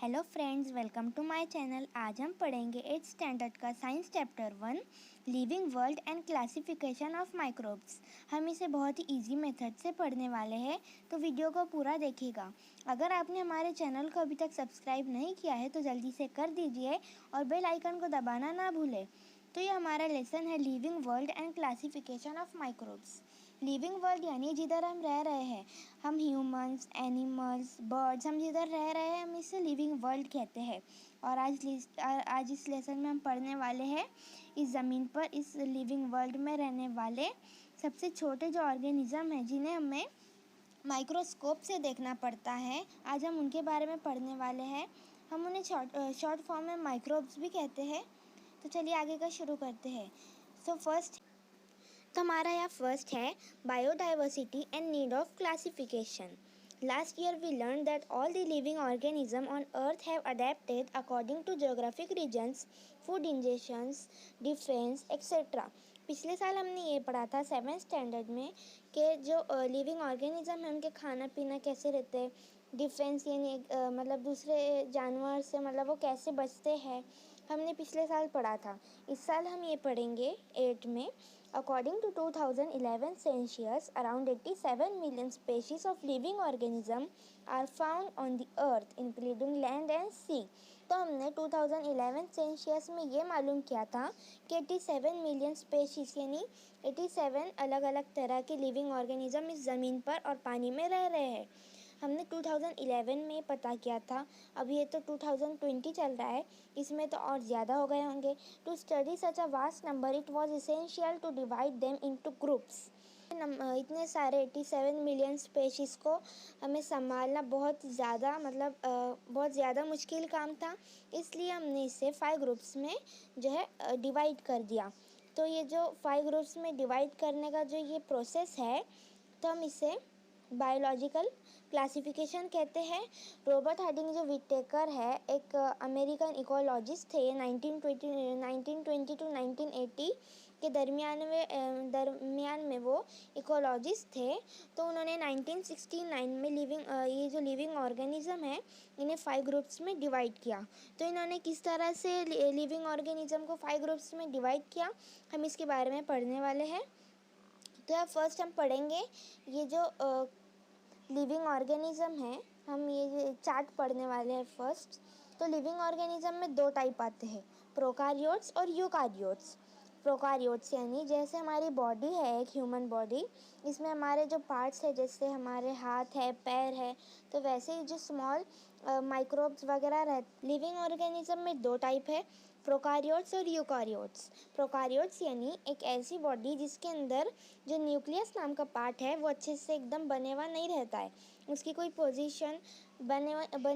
Hello friends, welcome to my channel. आज हम पढ़ेंगे 8th स्टैंडर्ड का science chapter 1 living world and classification of microbes. हम इसे बहुत ही इजी मेथड से पढ़ने वाले हैं, तो वीडियो को पूरा देखिएगा। अगर आपने हमारे चैनल को अभी तक सब्सक्राइब नहीं किया है तो जल्दी से कर दीजिए और बेल आइकन को दबाना ना भूलें। तो ये हमारा लेसन है living world and classification of microbes. Living world यानी जिधर हम रह रहे हैं, हम ह्यूमंस, एनिमल्स, बर्ड्स, हम जिधर रह रहे हैं हम इसे लिविंग वर्ल्ड कहते हैं। और आज इस लेसन में हम पढ़ने वाले हैं इस ज़मीन पर, इस लिविंग वर्ल्ड में रहने वाले सबसे छोटे जो ऑर्गेनिज्म हैं जिन्हें हमें माइक्रोस्कोप से देखना पड़ता है, आज हम उनके बारे में पढ़ने वाले हैं। हम उन्हें शॉर्ट फॉर्म में माइक्रोब्स भी कहते हैं। तो चलिए आगे का शुरू करते हैं। तो हमारा यहाँ फर्स्ट है biodiversity and need of classification. Last year we learned that all the living organisms on earth have adapted according to geographic regions, food ingestions, defense, etc. पिछले साल हमने ये पढ़ा था 7th स्टैंडर्ड में कि जो लिविंग ऑर्गेनिज्म है उनके खाना पीना कैसे रहते हैं, डिफेंस यानी मतलब दूसरे जानवर से मतलब वो कैसे बचते हैं, हमने पिछले साल पढ़ा था। इस साल हम ये पढ़ेंगे 8 में। According to 2011 census, around 87 million species of living organisms are found on the earth, including land and sea. तो हमने 2011 सेंशियस में ये मालूम किया था कि 87 मिलियन स्पेशीज़ यानी 87 अलग अलग तरह के लिविंग ऑर्गेनिज्म इस ज़मीन पर और पानी में रह रहे हैं। हमने 2011 में पता किया था, अभी ये तो 2020 चल रहा है, इसमें तो और ज़्यादा हो गए होंगे। To study such a vast number it was essential to divide them into groups. इतने सारे 87 मिलियन स्पेशीज़ को हमें संभालना बहुत ज़्यादा मुश्किल काम था, इसलिए हमने इसे 5 ग्रुप्स में जो है डिवाइड कर दिया। तो ये जो 5 ग्रुप्स में डिवाइड करने का जो ये प्रोसेस है, तो हम इसे बायोलॉजिकल क्लासिफिकेशन कहते हैं। रॉबर्ट हार्डिंग जो विटेकर है, एक अमेरिकन इकोलॉजिस्ट थे, 1920 टू 1980 के दरमियान में वो इकोलॉजिस्ट थे। तो उन्होंने 1969 में ये जो लिविंग ऑर्गेनिज्म है इन्हें 5 ग्रुप्स में डिवाइड किया। तो इन्होंने किस तरह से लिविंग ऑर्गेनिज्म को 5 ग्रुप्स में डिवाइड किया, हम इसके बारे में पढ़ने वाले हैं। तो फर्स्ट हम पढ़ेंगे ये जो लिविंग ऑर्गेनिज्म है, हम ये चार्ट पढ़ने वाले हैं फर्स्ट। तो लिविंग ऑर्गेनिज्म में 2 टाइप आते हैं, प्रोकारियोट्स और यूकारियोट्स। प्रोकारियोट्स यानी जैसे हमारी बॉडी है, एक ह्यूमन बॉडी, इसमें हमारे जो पार्ट्स है जैसे हमारे हाथ है, पैर है, तो वैसे ही जो स्मॉल माइक्रोब्स वगैरह रहते। लिविंग ऑर्गेनिज्म में 2 टाइप है, प्रोकारियोट्स और यूकारियोट्स। प्रोकारियोट्स यानी एक ऐसी बॉडी जिसके अंदर जो न्यूक्लियस नाम का पार्ट है वो अच्छे से एकदम बने हुआ नहीं रहता है, उसकी कोई पोजीशन बनी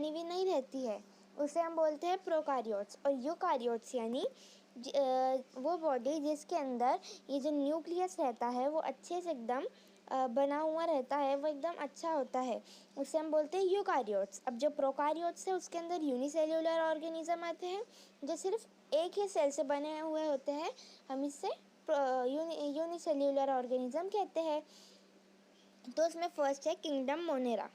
हुई नहीं रहती है, उसे हम बोलते हैं प्रोकारियोट्स। और यूकारियोट्स यानी वो बॉडी जिसके अंदर ये जो न्यूक्लियस रहता है वो अच्छे से एकदम बना हुआ रहता है, वो एकदम अच्छा होता है, उसे हम बोलते हैं यूकारियोट्स। अब जो प्रोकारियोट्स है उसके अंदर यूनिसेल्यूलर ऑर्गेनिज्म आते हैं जो सिर्फ एक ही सेल से बने हुए होते हैं, हम इससे यूनिसेल्यूलर ऑर्गेनिज्म कहते हैं। तो इसमें फर्स्ट है किंगडम मोनेरा।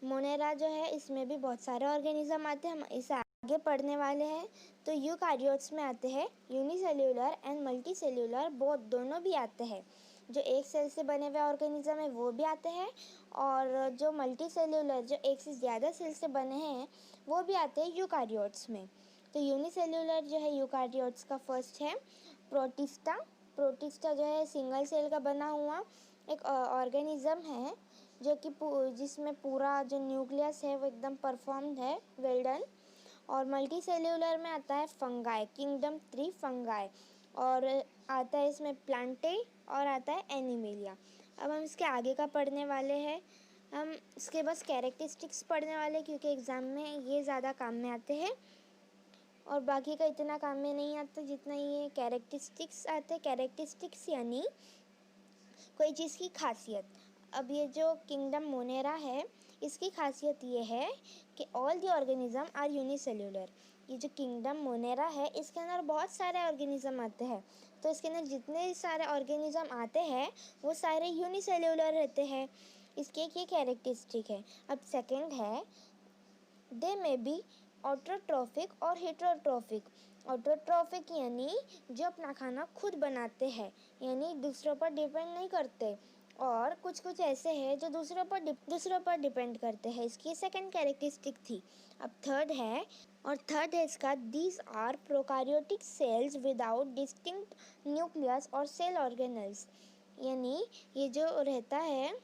मोनेरा जो है इसमें भी बहुत सारे ऑर्गेनिज्म आते हैं, हम इसे आगे पढ़ने वाले हैं। तो यूकारियोट्स में आते हैं यूनिसेल्यूलर एंड मल्टी सेल्यूलर, दोनों भी आते हैं। जो एक सेल से बने हुए ऑर्गेनिज्म है वो भी आते हैं, और जो मल्टी सेल्यूलर जो एक से ज़्यादा सेल से बने हैं वो भी आते हैं यूकारियोट्स में। तो यूनिसेल्यूलर जो है यूकारियोट्स का फर्स्ट है प्रोटिस्टा। प्रोटिस्टा जो है सिंगल सेल का बना हुआ एक ऑर्गेनिज्म है जो कि जिसमें पूरा जो न्यूक्लियस है वो एकदम परफॉर्म्ड है, वेल डन। और मल्टी सेल्यूलर में आता है फंगाई, किंगडम 3 फंगाई, और आता है इसमें प्लांटे और आता है एनिमेलिया। अब हम इसके आगे का पढ़ने वाले हैं, हम इसके बस कैरेक्टरिस्टिक्स पढ़ने वाले क्योंकि एग्ज़ाम में ये ज़्यादा काम में आते हैं और बाकी का इतना काम में नहीं आता जितना ये कैरेक्टरिस्टिक्स आते हैं। कैरेक्टरिस्टिक्स यानी कोई चीज़ की खासियत। अब ये जो किंगडम मोनेरा है इसकी खासियत ये है कि all the organism are unicellular. ये जो किंगडम मोनेरा है इसके अंदर बहुत सारे ऑर्गेनिज्म आते हैं, तो इसके अंदर जितने सारे ऑर्गेनिज्म आते हैं वो सारे यूनिसेल्यूलर रहते हैं, इसकी एक ये कैरेक्टरिस्टिक है। अब सेकंड है दे मे बी ऑटोट्रॉफिक और हेटेरोट्रॉफिक। ऑटोट्रॉफिक यानी जो अपना खाना खुद बनाते हैं, यानी दूसरों पर डिपेंड नहीं करते, और कुछ कुछ ऐसे हैं जो दूसरों पर डिपेंड करते हैं। इसकी सेकंड कैरेक्टरिस्टिक थी। अब थर्ड है इसका, these are prokaryotic cells without distinct nucleus और सेल ऑर्गेनल्स। यानी ये जो रहता है,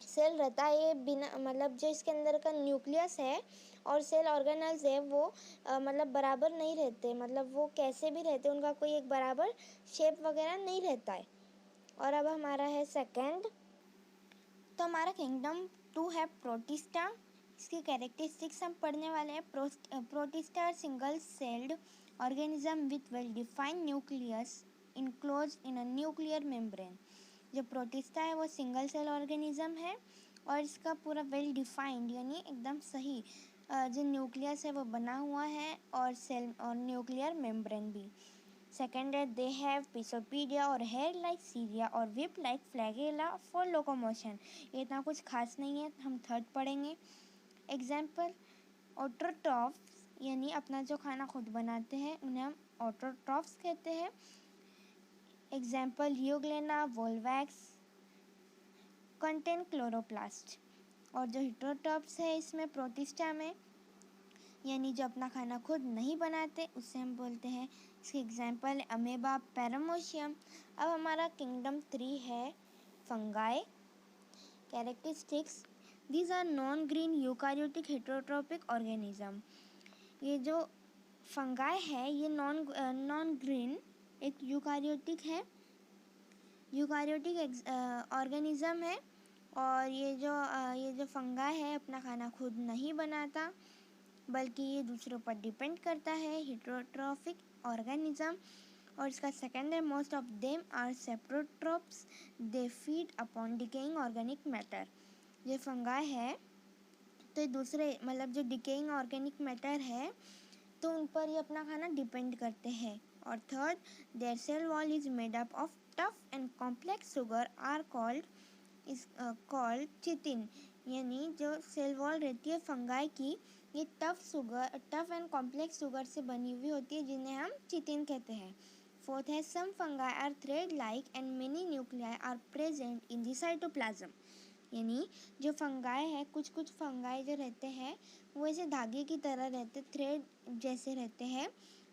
सेल रहता है, ये बिना मतलब जो इसके अंदर का न्यूक्लियस है और सेल ऑर्गेनल्स है वो मतलब बराबर नहीं रहते, मतलब वो कैसे भी रहते, उनका कोई एक बराबर शेप वगैरह नहीं रहता है। और अब हमारा है सेकंड, तो हमारा किंगडम 2 है प्रोटिस्टा। इसकी कैरेक्टरिस्टिक्स हम पढ़ने वाले हैं। Protista single celled organism with well defined nucleus enclose in a nuclear membrane. जो प्रोटिस्टा है वो सिंगल सेल ऑर्गेनिज्म है और इसका पूरा वेल डिफाइंड यानी एकदम सही जो न्यूक्लियस है वो बना हुआ है, और सेल और न्यूक्लियर मेम्ब्रेन भी। सेकेंड है, दे हैव पिसोपीडिया और हेयर लाइक सीरिया और whip like flagella for locomotion. ये इतना कुछ खास नहीं है, हम थर्ड पढ़ेंगे। एग्जाम्पल, ऑटोट्रॉफ्स यानी अपना जो खाना खुद बनाते हैं उन्हें हम ऑटोट्रॉफ्स कहते हैं। Example, euglena volvox contain chloroplast. और जो हेटेरोट्रॉफ्स है इसमें प्रोटिस्टा में, यानी जो अपना खाना खुद नहीं बनाते उससे हम बोलते हैं। इसके एग्जाम्पल है अमेबा, पैरामोशियम। अब हमारा किंगडम 3 है fungi. Characteristics, these are non green eukaryotic heterotrophic organism. ये जो फंगाई है ये नॉन ग्रीन एक यूकारियोटिक ऑर्गेनिज्म है, और ये जो फंगाई है अपना खाना खुद नहीं बनाता बल्कि ये दूसरों पर डिपेंड करता है, हेटेरोट्रॉफिक ऑर्गेनिज्म। और इसका सेकंड है, most of them are saprotrophs, they feed upon decaying organic matter. ये फंगाई है तो दूसरे मतलब जो डिकेइंग ऑर्गेनिक मैटर है तो उन पर ये अपना खाना डिपेंड करते हैं। और third, their cell wall is made up of tough and complex sugar are called chitin. यानी जो सेल वॉल रहती है फंगाई की, ये टफ एंड कॉम्प्लेक्स शुगर से बनी हुई होती है जिन्हें हम चिटिन कहते हैं। फोर्थ है, some fungi are thread like and many nuclei are present in the cytoplasm. यानी जो फंगाई है, कुछ फंगाई जो रहते हैं वो ऐसे धागे की तरह रहते, थ्रेड जैसे रहते हैं,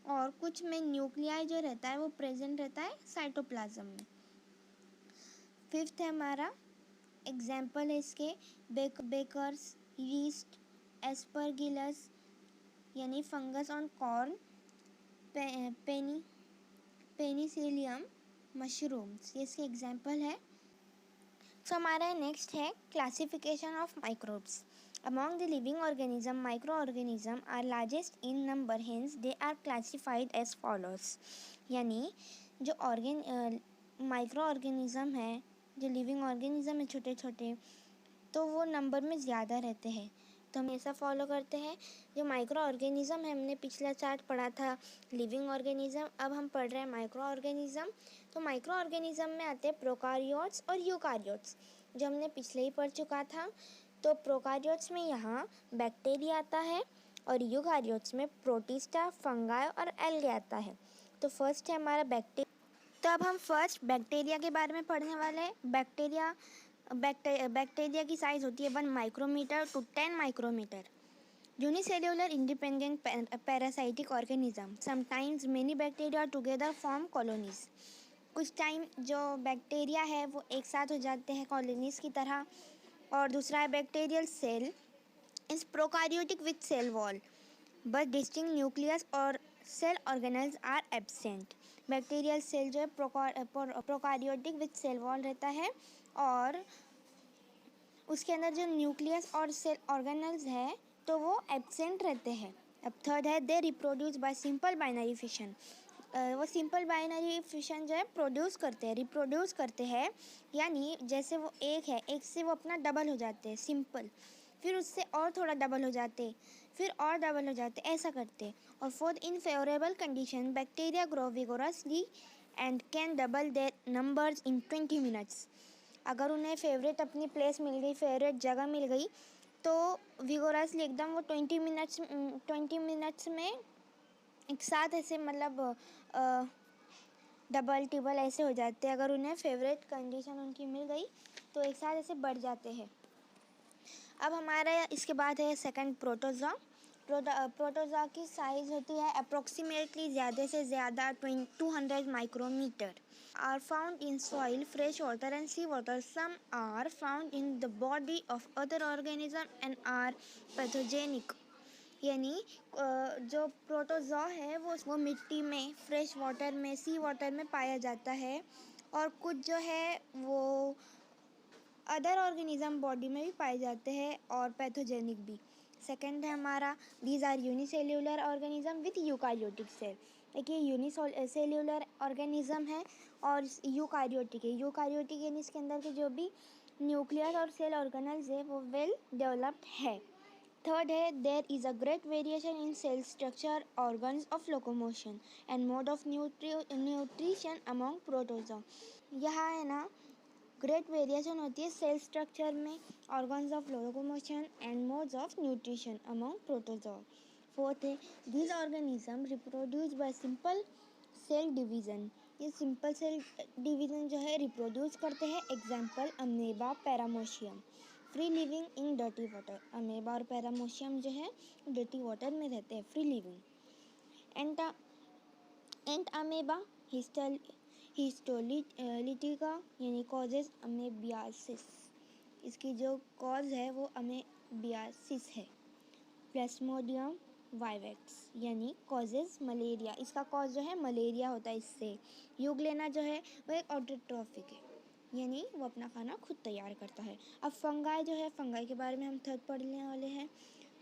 और कुछ में न्यूक्लियाई जो रहता है वो प्रेजेंट रहता है साइटोप्लाज्म में। फिफ्थ है हमारा एग्जाम्पल है इसके, बेकर्स यीस्ट, एस्परगिलस यानी fungus on corn, penicillium mushrooms, ये इसके एग्जाम्पल है। सो हमारा नेक्स्ट है classification of microbes. Among the living organism, micro organism are largest in number, hence they are classified as follows. यानी जो माइक्रो ऑर्गेनिज्म है, जो लिविंग ऑर्गेनिज्म है छोटे छोटे, तो वो नंबर में ज़्यादा रहते हैं, तो हम ऐसा फॉलो करते हैं। जो माइक्रो ऑर्गेनिज्म है, हमने पिछला चार्ट पढ़ा था लिविंग ऑर्गेनिज्म, अब हम पढ़ रहे हैं माइक्रो ऑर्गेनिज्म। तो माइक्रो ऑर्गेनिज्म में आते हैं प्रोकारियोट्स और यूकारियोट्स, जो हमने पिछले ही पढ़ चुका था। तो प्रोकारियोट्स में यहाँ बैक्टीरिया आता है और यूकारियोट्स में प्रोटिस्टा, फंगाई और एल्गे आता है। तो फर्स्ट है हमारा बैक्टीरिया। तो अब हम फर्स्ट बैक्टीरिया के बारे में पढ़ने वाले हैं। बैक्टीरिया की साइज़ होती है 1 micrometer to 10 micrometer. Unicellular independent parasitic organism, sometimes many bacteria together form colonies. कुछ टाइम जो बैक्टीरिया है वो एक साथ हो जाते हैं कॉलोनीज की तरह। और दूसरा है bacterial cell is prokaryotic with cell wall but distinct nucleus और cell organelles are absent. Bacterial cell जो है प्रोकारियोटिक विथ सेल वॉल रहता है, और उसके अंदर जो न्यूक्लियस और सेल ऑर्गेनल्स है तो वो एब्सेंट रहते हैं। अब थर्ड है, they reproduce by simple binary fission. वो सिंपल बाइनरी फिशन जो है रिप्रोड्यूस करते हैं, यानी जैसे वो एक है, एक से वो अपना डबल हो जाते हैं सिंपल, फिर उससे और थोड़ा डबल हो जाते, फिर और डबल हो जाते, ऐसा करते। और fourth, in favourable condition bacteria grow vigorously and can double their numbers in 20 minutes. अगर उन्हें फेवरेट अपनी प्लेस मिल गई, फेवरेट जगह मिल गई, तो विगोरसली एकदम वो 20 मिनट्स में एक साथ ऐसे मतलब डबल टिबल ऐसे हो जाते हैं। अगर उन्हें फेवरेट कंडीशन उनकी मिल गई तो एक साथ ऐसे बढ़ जाते हैं। अब हमारा इसके बाद है सेकंड प्रोटोज़ोआ। प्रोटोज़ोआ की साइज़ होती है अप्रोक्सीमेटली ज़्यादा से ज़्यादा 200 micrometer. Are found in soil, fresh water and sea water. Some are found in the body of other organism and are pathogenic. यानी जो प्रोटोज़ोआ है वो मिट्टी में, फ्रेश वाटर में, सी वाटर में पाया जाता है, और कुछ जो है वो अदर ऑर्गेनिज्म बॉडी में भी पाए जाते हैं और पैथोजेनिक भी। सेकंड है हमारा these are unicellular organism with eukaryotic cell. एक ये यूनिसेल्यूलर ऑर्गेनिज्म है और यूकारियोटिक है। यूकारियोटिक यानी इसके अंदर के जो भी न्यूक्लियस और सेल ऑर्गेनल्स है वो वेल डेवलप्ड है। थर्ड है there is a great variation in cell structure, organs of locomotion and mode of nutrition among protozoa. यहाँ है ना ग्रेट वेरिएशन होती है सेल स्ट्रक्चर में, organs of locomotion and modes of nutrition among protozoa. Fourth है this organism reproduce by simple cell division. ये simple cell division जो है रिप्रोड्यूस करते हैं। Example amoeba, paramecium. Free living in dirty water. Amoeba और पैरामोशियम जो है डर्टी वाटर में रहते हैं, फ्री लिविंग। एंट अमेबा हिस्टोलिटिका यानी कॉजेज अमेबियासिस। इसकी जो कॉज है वो अमेबियासिस है। प्लाज्मोडियम वाइवेक्स यानी कॉजेज मलेरिया। इसका कॉज जो है मलेरिया होता है इससे। यूग्लेना जो है वो एक ऑटोट्रॉफिक है, यानी वो अपना खाना खुद तैयार करता है। अब फंगाई जो है, फंगाई के बारे में हम थर्ड पढ़ने वाले हैं।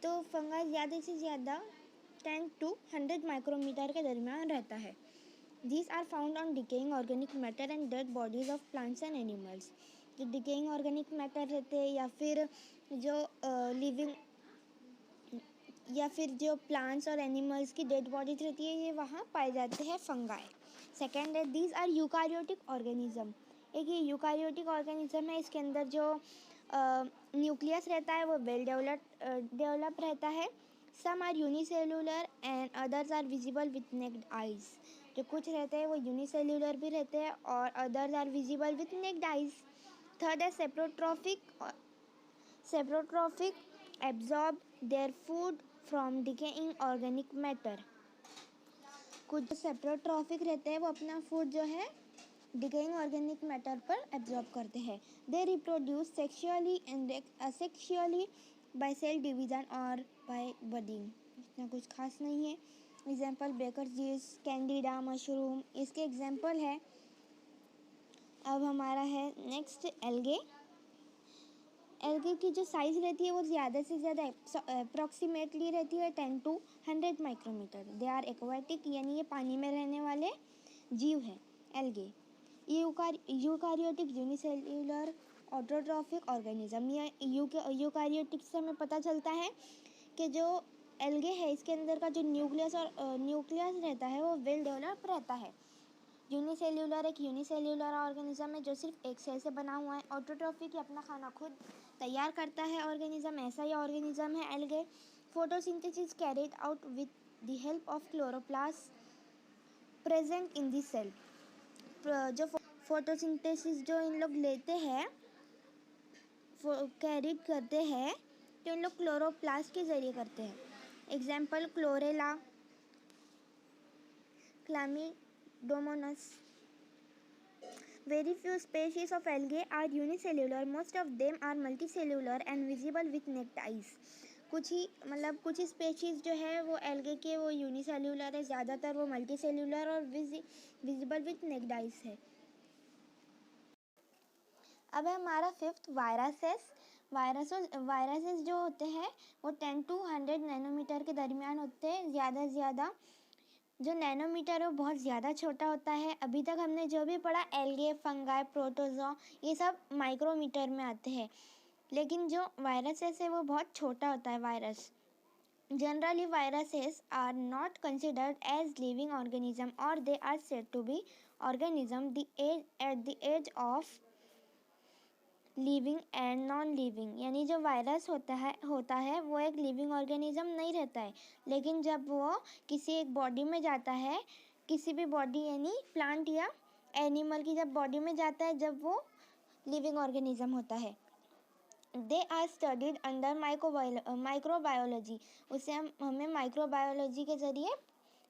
तो फंगाई ज़्यादा से ज़्यादा 10 to 100 माइक्रोमीटर के दरमियान रहता है। These are found on decaying organic matter and dead bodies of plants and animals. जो decaying organic matter रहते हैं या फिर जो लिविंग या फिर जो प्लांट्स और एनिमल्स की डेड बॉडीज रहती है, ये वहाँ पाए जाते हैं फंगाई। सेकेंड है दीज आर यूकारियोटिक ऑर्गेनिज्म। एक ये यूकारियोटिक ऑर्गेनिज्म है, इसके अंदर जो न्यूक्लियस रहता है वो वेल डेवलप रहता है। Some are unicellular and others are visible with naked eyes. जो कुछ रहते हैं वो यूनिसेल्यूलर भी रहते हैं और others are visible with naked eyes. Third है saprotrophic absorb their food from decaying organic matter. कुछ सेप्रोट्रॉफिक रहते हैं वो अपना फूड जो है डिकेइंग ऑर्गेनिक मैटर पर एब्जॉर्ब करते हैं। They reproduce sexually and asexually by cell division और बाय बडिंग। इतना कुछ खास नहीं है। Example baker yeast, candida, mushroom इसके एग्जाम्पल है। अब हमारा है नेक्स्ट एल्गे। एल्गे की जो साइज़ रहती है वो ज़्यादा से ज़्यादा अप्रॉक्सीमेटली रहती है 10 to 100 micrometer. They are aquatic यानी ये पानी में रहने वाले जीव है एल्गे। ये यूकारियोटिक यूनिसेल्यूलर ऑटोट्रॉफिक ऑर्गेनिज्म। ये यूकारियोटिक से हमें पता चलता है कि जो एल्गे है इसके अंदर का जो न्यूक्लियस रहता है वो वेल डेवलप रहता है। यूनिसेल्यूलर एक यूनिसेल्यूलर ऑर्गेनिज्म है जो सिर्फ एक सेल से बना हुआ है। ऑटोट्रॉफिक अपना खाना खुद तैयार करता है ऑर्गेनिज्म, ऐसा ही ऑर्गेनिज्म है algae. Photosynthesis carried out with the help of chloroplast present in the cell. जो फोटोसिंथेसिस जो इन लोग लेते हैं, कैरिड करते हैं, तो इन लोग क्लोरोप्लास्ट के जरिए करते हैं। Example chlorella, chlamydomonas. Very few species of algae are unicellular. Most of them are multicellular and visible with naked eyes. कुछ ही स्पेशीज़ जो है वो एल्गे के वो यूनिसेल्यूलर है, ज़्यादातर वो मल्टीसेल्यूलर और विजिबल विथ नेक्ड आइज है। अब है हमारा फिफ्थ वायरसेस। वायरसेस जो होते हैं वो 10 to 100 नैनोमीटर के दरमियान होते हैं। ज़्यादा से ज़्यादा जो नैनोमीटर है वो बहुत ज़्यादा छोटा होता है। अभी तक हमने जो भी पढ़ा एल्गे, फंगाई, प्रोटोज़ोआ ये सब माइक्रोमीटर में आते हैं, लेकिन जो वायरसेस है वो बहुत छोटा होता है virus. Generally viruses are not considered as living organism और they are said to be organism at the edge of living and non living, यानी जो वायरस होता है वो एक लिविंग ऑर्गेनिज्म नहीं रहता है, लेकिन जब वो किसी एक बॉडी में जाता है, किसी भी बॉडी यानी प्लांट या एनिमल की जब बॉडी में जाता है, जब वो लिविंग ऑर्गेनिज्म होता है। They are studied under microbiology, उसे हमें माइक्रोबायोलॉजी के ज़रिए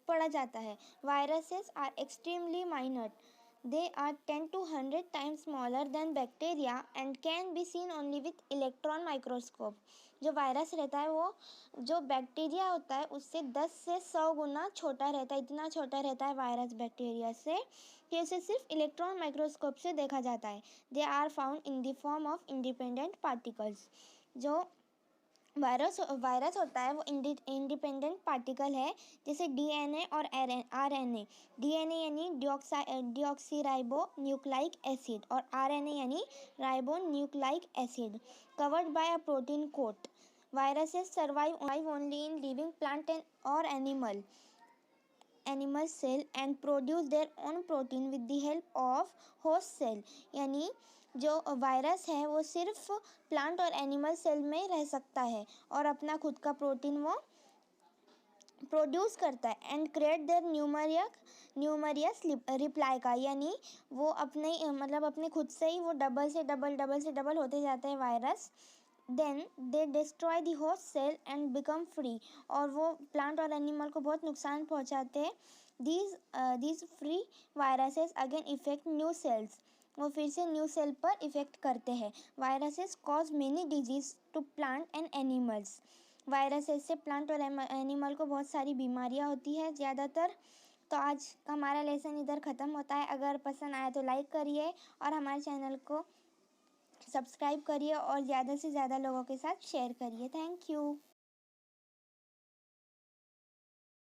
पढ़ा जाता है। Viruses are extremely minor, they are 10 to 100 times smaller than bacteria and can be seen only with electron microscope। जो वायरस रहता है वो जो बैक्टीरिया होता है उससे 10 से 100 गुना छोटा रहता है, इतना छोटा रहता है वायरस बैक्टीरिया से कि उसे सिर्फ इलेक्ट्रॉन माइक्रोस्कोप से देखा जाता है। They are found in the form of independent particles. जो वायरस होता है वो इंडिपेंडेंट पार्टिकल है, जैसे डीएनए और आरएनए। डीएनए यानी डिऑक्सीराइबो न्यूक्लाइक एसिड और आरएनए यानी ribo nucleic acid covered by a protein coat. Viruses survive only in living plant and और animal cell and produce their own protein with the help of host cell, यानी जो virus है वो सिर्फ plant और animal cell में रह सकता है और अपना खुद का प्रोटीन वो प्रोड्यूस करता है and create their numerous reply का, यानी वो अपने खुद से ही वो डबल से डबल होते जाते हैं virus. Then they destroy the host cell and become free, और वो प्लांट और एनिमल को बहुत नुकसान पहुंचाते हैं। These free viruses again effect new cells, वो फिर से न्यू सेल पर इफेक्ट करते हैं। Viruses cause many disease to plant and animals, viruses से प्लांट और एनिमल को बहुत सारी बीमारियां होती है ज़्यादातर। तो आज का हमारा लेसन इधर ख़त्म होता है। अगर पसंद आया तो लाइक करिए और हमारे चैनल को सब्सक्राइब करिए और ज़्यादा से ज़्यादा लोगों के साथ शेयर करिए। Thank you.